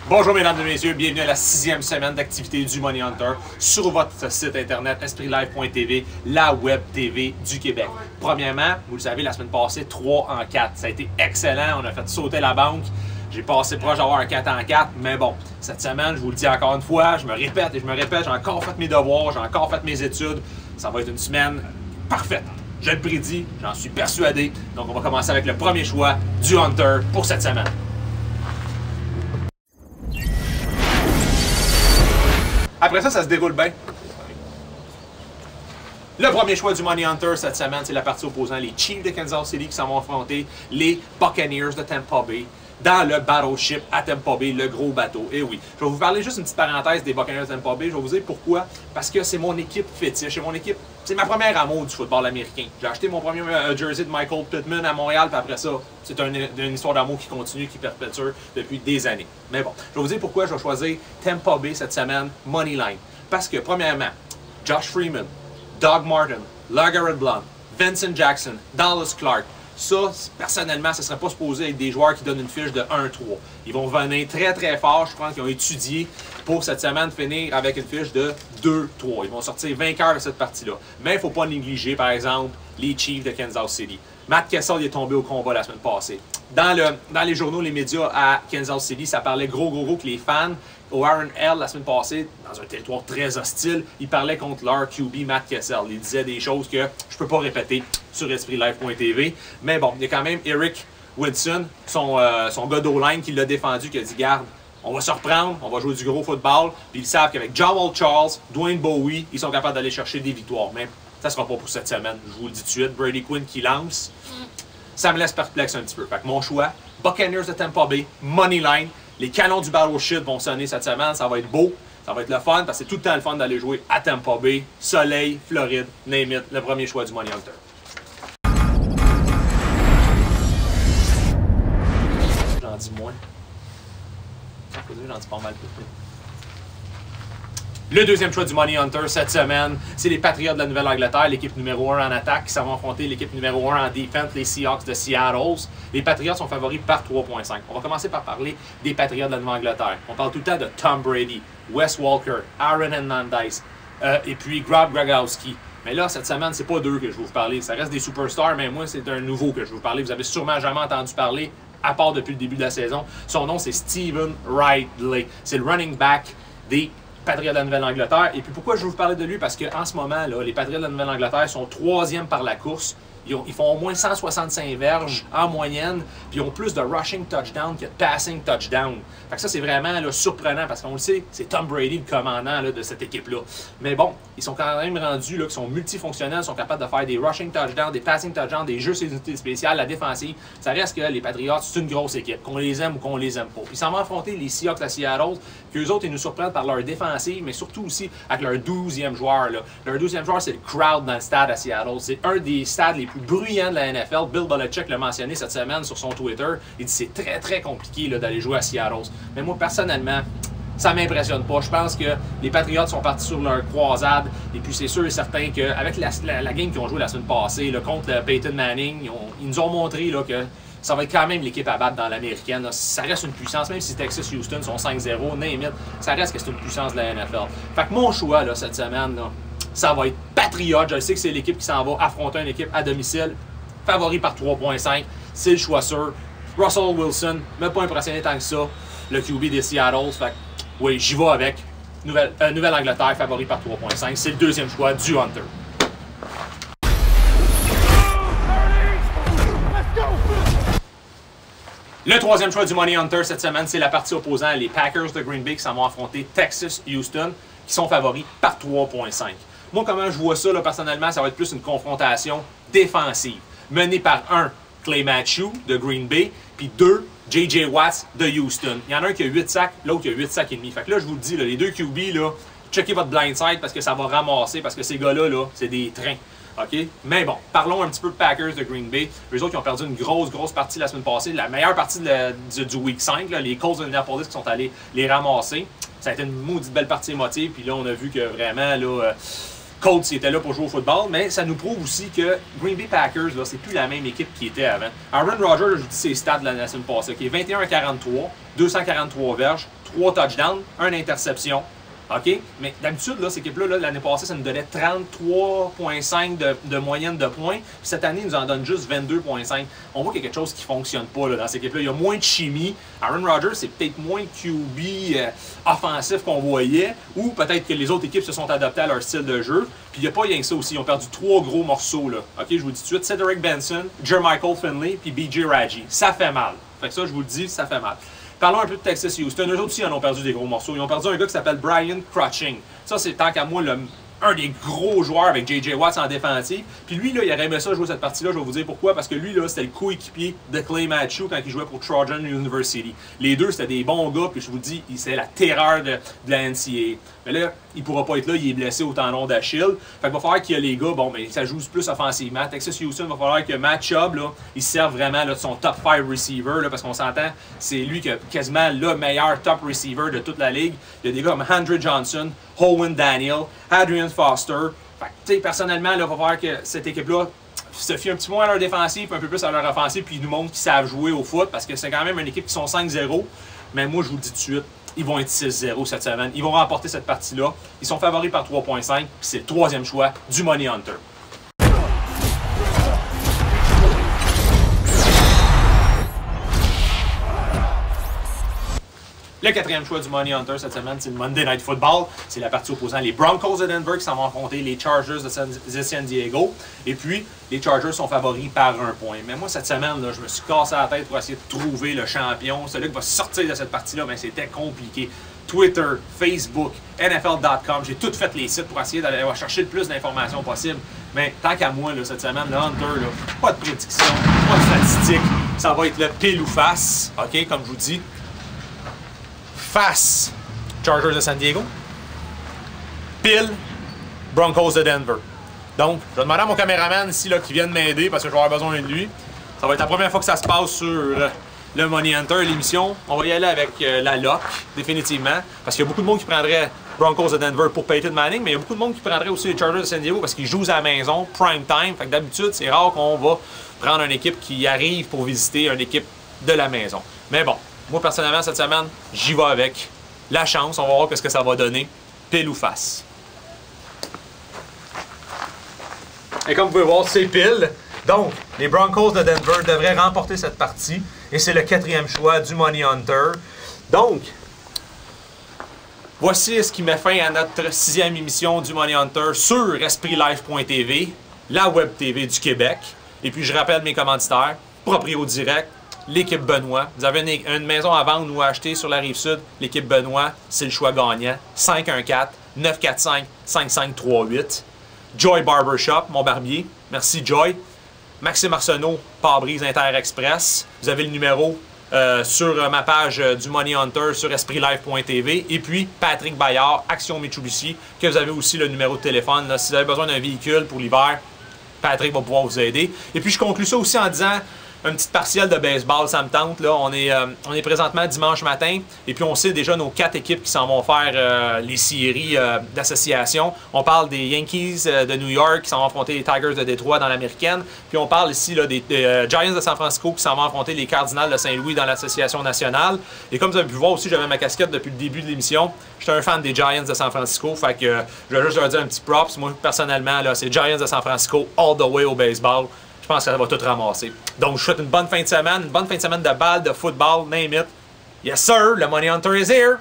Bonjour mesdames et messieurs, bienvenue à la 6e semaine d'activité du Money Hunter sur votre site internet espritlive.tv, la web TV du Québec. Premièrement, vous le savez, la semaine passée, 3 en 4. Ça a été excellent, on a fait sauter la banque. J'ai passé proche d'avoir un 4 en 4, mais bon, cette semaine, je vous le dis encore une fois, je me répète et je me répète, j'ai encore fait mes devoirs, j'ai encore fait mes études. Ça va être une semaine parfaite. Je le prédis, j'en suis persuadé. Donc on va commencer avec le premier choix du Hunter pour cette semaine. Après ça, ça se déroule bien. Le premier choix du Money Hunter cette semaine, c'est la partie opposant les Chiefs de Kansas City qui s'en vont affronter les Buccaneers de Tampa Bay dans le Battleship à Tampa Bay, le gros bateau. Et oui, je vais vous parler juste une petite parenthèse des Buccaneers de Tampa Bay. Je vais vous dire pourquoi. Parce que c'est mon équipe fétiche. C'est mon équipe, c'est ma première amour du football américain. J'ai acheté mon premier jersey de Michael Pittman à Montréal, puis après ça, c'est une histoire d'amour qui continue, qui perpétue depuis des années. Mais bon, je vais vous dire pourquoi je vais choisir Tampa Bay cette semaine, Moneyline. Parce que, premièrement, Josh Freeman, Doug Martin, LeGarrette Blount, Vincent Jackson, Dallas Clark. Ça, personnellement, ce ne serait pas supposé être des joueurs qui donnent une fiche de 1-3. Ils vont venir très très fort. Je pense qu'ils ont étudié pour cette semaine finir avec une fiche de 2-3. Ils vont sortir vainqueurs de cette partie-là. Mais il ne faut pas négliger, par exemple, les Chiefs de Kansas City. Matt Kessel est tombé au combat la semaine passée. Dans les journaux, les médias à Kansas City, ça parlait gros que les fans au Aaron L la semaine passée, dans un territoire très hostile, ils parlaient contre leur QB Matt Kessel. Ils disaient des choses que je ne peux pas répéter sur espritlive.tv. Mais bon, il y a quand même Eric Woodson, son gars d'O-line, qui l'a défendu, qui a dit « Garde, on va se reprendre, on va jouer du gros football. » Puis ils savent qu'avec Jamal Charles, Dwayne Bowie, ils sont capables d'aller chercher des victoires. Mais ça ne sera pas pour cette semaine, je vous le dis tout de suite. Brady Quinn qui lance, ça me laisse perplexe un petit peu. Fait que mon choix, Buccaneers de Tampa Bay, Moneyline. Les canons du Battleship vont sonner cette semaine, ça va être beau, ça va être le fun, parce que c'est tout le temps le fun d'aller jouer à Tampa Bay, soleil, Floride, name it, le premier choix du Money Hunter. J'en dis moins. J'en dis pas mal plus. Le deuxième choix du Money Hunter cette semaine, c'est les Patriots de la Nouvelle-Angleterre, l'équipe numéro 1 en attaque, qui s'en vont affronter l'équipe numéro 1 en défense, les Seahawks de Seattle. Les Patriots sont favoris par 3.5. On va commencer par parler des Patriots de la Nouvelle-Angleterre. On parle tout le temps de Tom Brady, Wes Walker, Aaron Hernandez et puis Rob Gronkowski. Mais là, cette semaine, c'est pas d'eux que je vais vous parler. Ça reste des superstars, mais moi, c'est un nouveau que je vais vous parler. Vous avez sûrement jamais entendu parler, à part depuis le début de la saison. Son nom, c'est Stephen Ridley. C'est le running back des Patriots de la Nouvelle-Angleterre. Et puis pourquoi je vais vous parler de lui? Parce qu'en ce moment, là, les Patriots de la Nouvelle-Angleterre sont 3e par la course. Ils font au moins 165 verges en moyenne, puis ils ont plus de rushing touchdown que de passing touchdown. Fait que ça, c'est vraiment là, surprenant, parce qu'on le sait, c'est Tom Brady, le commandant là, de cette équipe-là. Mais bon, ils sont quand même rendus, là, qu'ils sont multifonctionnels, sont capables de faire des rushing touchdowns, des passing touchdowns, des jeux sur unités spéciales, la défensive. Ça reste que les Patriots, c'est une grosse équipe, qu'on les aime ou qu'on les aime pas. Puis ils s'en vont affronter les Seahawks à Seattle, qu'eux autres, ils nous surprennent par leur défensive, mais surtout aussi avec leur 12e joueur. Là. Leur 12e joueur, c'est le crowd dans le stade à Seattle. C'est un des stades les plus bruyants de la NFL. Bill Belichick l'a mentionné cette semaine sur son Twitter. Il dit c'est très très compliqué d'aller jouer à Seattle. Mais moi personnellement, ça m'impressionne pas. Je pense que les Patriots sont partis sur leur croisade. Et puis c'est sûr et certain qu'avec la game qu'ils ont joué la semaine passée là, contre Peyton Manning, ils nous ont montré là, que ça va être quand même l'équipe à battre dans l'américaine. Ça reste une puissance, même si Texas Houston sont 5-0, name it, ça reste que c'est une puissance de la NFL. Fait que mon choix là, cette semaine, là, ça va être Patriots. Je sais que c'est l'équipe qui s'en va affronter une équipe à domicile. Favori par 3.5, c'est le choix sûr. Russell Wilson, même pas impressionné tant que ça. Le QB des Seattle, fait que, oui, j'y vais avec. Nouvelle-Angleterre, favori par 3.5, c'est le deuxième choix du Hunter. Le troisième choix du Money Hunter cette semaine, c'est la partie opposant les Packers de Green Bay qui s'en vont affronter Texas Houston, qui sont favoris par 3.5. Moi, comment je vois ça, là, personnellement, ça va être plus une confrontation défensive, menée par un Clay Matthews de Green Bay, puis 2 J.J. Watts de Houston. Il y en a un qui a 8 sacs, l'autre qui a 8 sacs et demi. Fait que là, je vous le dis, là, les deux QB, là, checkez votre blindside parce que ça va ramasser, parce que ces gars-là, là, c'est des trains. OK? Mais bon, parlons un petit peu de Packers de Green Bay. Eux autres qui ont perdu une grosse partie la semaine passée. La meilleure partie du Week 5, là, les Colts de Indianapolis qui sont allés les ramasser. Ça a été une maudite belle partie émotive. Puis là, on a vu que vraiment, là, Colts étaient là pour jouer au football, mais ça nous prouve aussi que Green Bay Packers, là, c'est plus la même équipe qui était avant. Aaron Rodgers, je vous dis ses stats de la semaine passée, qui est 21-43, 243 verges, 3 touchdowns, 1 interception. OK? Mais d'habitude, cette équipe-là, l'année passée, ça nous donnait 33,5 de moyenne de points. Puis cette année, ils nous en donnent juste 22,5. On voit qu'il y a quelque chose qui ne fonctionne pas là, dans cette équipe-là. Il y a moins de chimie. Aaron Rodgers, c'est peut-être moins QB offensif qu'on voyait. Ou peut-être que les autres équipes se sont adaptées à leur style de jeu. Puis il n'y a pas rien que ça aussi. Ils ont perdu 3 gros morceaux. Là. OK? Je vous dis tout de suite, Cedric Benson, Jermichael Finley, puis B.J. Raji. Ça fait mal. Fait que ça, je vous le dis, ça fait mal. Parlons un peu de Texas Houston. Eux autres aussi, ils en ont perdu des gros morceaux. Ils ont perdu un gars qui s'appelle Brian Crutching. Ça, c'est tant qu'à moi un des gros joueurs avec J.J. Watts en défensive. Puis lui, là, il aurait aimé ça jouer cette partie-là. Je vais vous dire pourquoi. Parce que lui, là, c'était le coéquipier de Clay Matthews quand il jouait pour Trojan University. Les deux, c'était des bons gars. Puis je vous dis, c'est la terreur de la NCAA. Mais là, il ne pourra pas être là. Il est blessé au tendon d'Achille. Fait qu'il va falloir qu'il y ait les gars. Bon, mais ça joue plus offensivement. Texas Houston, il va falloir que Matt Chubb, là, il serve vraiment là, de son top 5 receiver. Là, parce qu'on s'entend, c'est lui qui a quasiment le meilleur top receiver de toute la ligue. Il y a des gars comme Andre Johnson, Owen Daniel, Adrian Foster. Fait que, personnellement, il va falloir que cette équipe-là se fie un petit peu moins à leur défensive, un peu plus à leur offensive, puis ils nous montrent qu'ils savent jouer au foot, parce que c'est quand même une équipe qui sont 5-0. Mais moi, je vous le dis tout de suite, ils vont être 6-0 cette semaine. Ils vont remporter cette partie-là. Ils sont favoris par 3,5, puis c'est le 3e choix du Money Hunter. Le 4e choix du Money Hunter cette semaine, c'est le Monday Night Football. C'est la partie opposant les Broncos de Denver qui s'en vont affronter les Chargers de San Diego. Et puis, les Chargers sont favoris par 1 point. Mais moi, cette semaine, là, je me suis cassé la tête pour essayer de trouver le champion. Celui qui va sortir de cette partie-là, mais c'était compliqué. Twitter, Facebook, NFL.com, j'ai tout fait les sites pour essayer d'aller chercher le plus d'informations possible. Mais tant qu'à moi, là, cette semaine, le Hunter, là, pas de prédiction, pas de statistiques. Ça va être le pile ou face, OK, comme je vous dis. Face Chargers de San Diego, pile Broncos de Denver. Donc, je vais demander à mon caméraman ici là, qui vienne m'aider parce que je vais avoir besoin de lui. Ça va être la première fois que ça se passe sur le Money Hunter, l'émission. On va y aller avec la lock, définitivement, parce qu'il y a beaucoup de monde qui prendrait Broncos de Denver pour Peyton Manning, mais il y a beaucoup de monde qui prendrait aussi les Chargers de San Diego parce qu'ils jouent à la maison, prime time. Fait que d'habitude, c'est rare qu'on va prendre une équipe qui arrive pour visiter une équipe de la maison. Mais bon. Moi, personnellement, cette semaine, j'y vais avec la chance. On va voir ce que ça va donner, pile ou face. Et comme vous pouvez voir, c'est pile. Donc, les Broncos de Denver devraient remporter cette partie. Et c'est le 4e choix du Money Hunter. Donc, voici ce qui met fin à notre 6e émission du Money Hunter sur EspritLife.tv, la Web TV du Québec. Et puis, je rappelle mes commanditaires, Proprio Direct, l'équipe Benoît. Vous avez une maison à vendre ou à acheter sur la Rive-Sud, l'équipe Benoît, c'est le choix gagnant. 514-945-5538. Joy Barbershop, mon barbier. Merci Joy. Maxime Arsenault, pare-brise Inter-Express. Vous avez le numéro sur ma page du Money Hunter sur EspritLife.tv. Et puis Patrick Bayard, Action Mitsubishi, que vous avez aussi le numéro de téléphone. Là, si vous avez besoin d'un véhicule pour l'hiver, Patrick va pouvoir vous aider. Et puis je conclue ça aussi en disant une petite partielle de baseball, ça me tente. Là. On est présentement dimanche matin et puis on sait déjà nos 4 équipes qui s'en vont faire les séries d'association. On parle des Yankees de New York qui s'en vont affronter les Tigers de Détroit dans l'américaine. Puis on parle ici là, des Giants de San Francisco qui s'en vont affronter les Cardinals de Saint-Louis dans l'association nationale. Et comme vous avez pu voir aussi, j'avais ma casquette depuis le début de l'émission. J'étais un fan des Giants de San Francisco. Fait que je vais juste leur dire un petit props. Moi, personnellement, c'est Giants de San Francisco all the way au baseball. Je pense que ça va tout ramasser. Donc, je souhaite une bonne fin de semaine de balle, de football, name it. Yes, sir, le Money Hunter is here!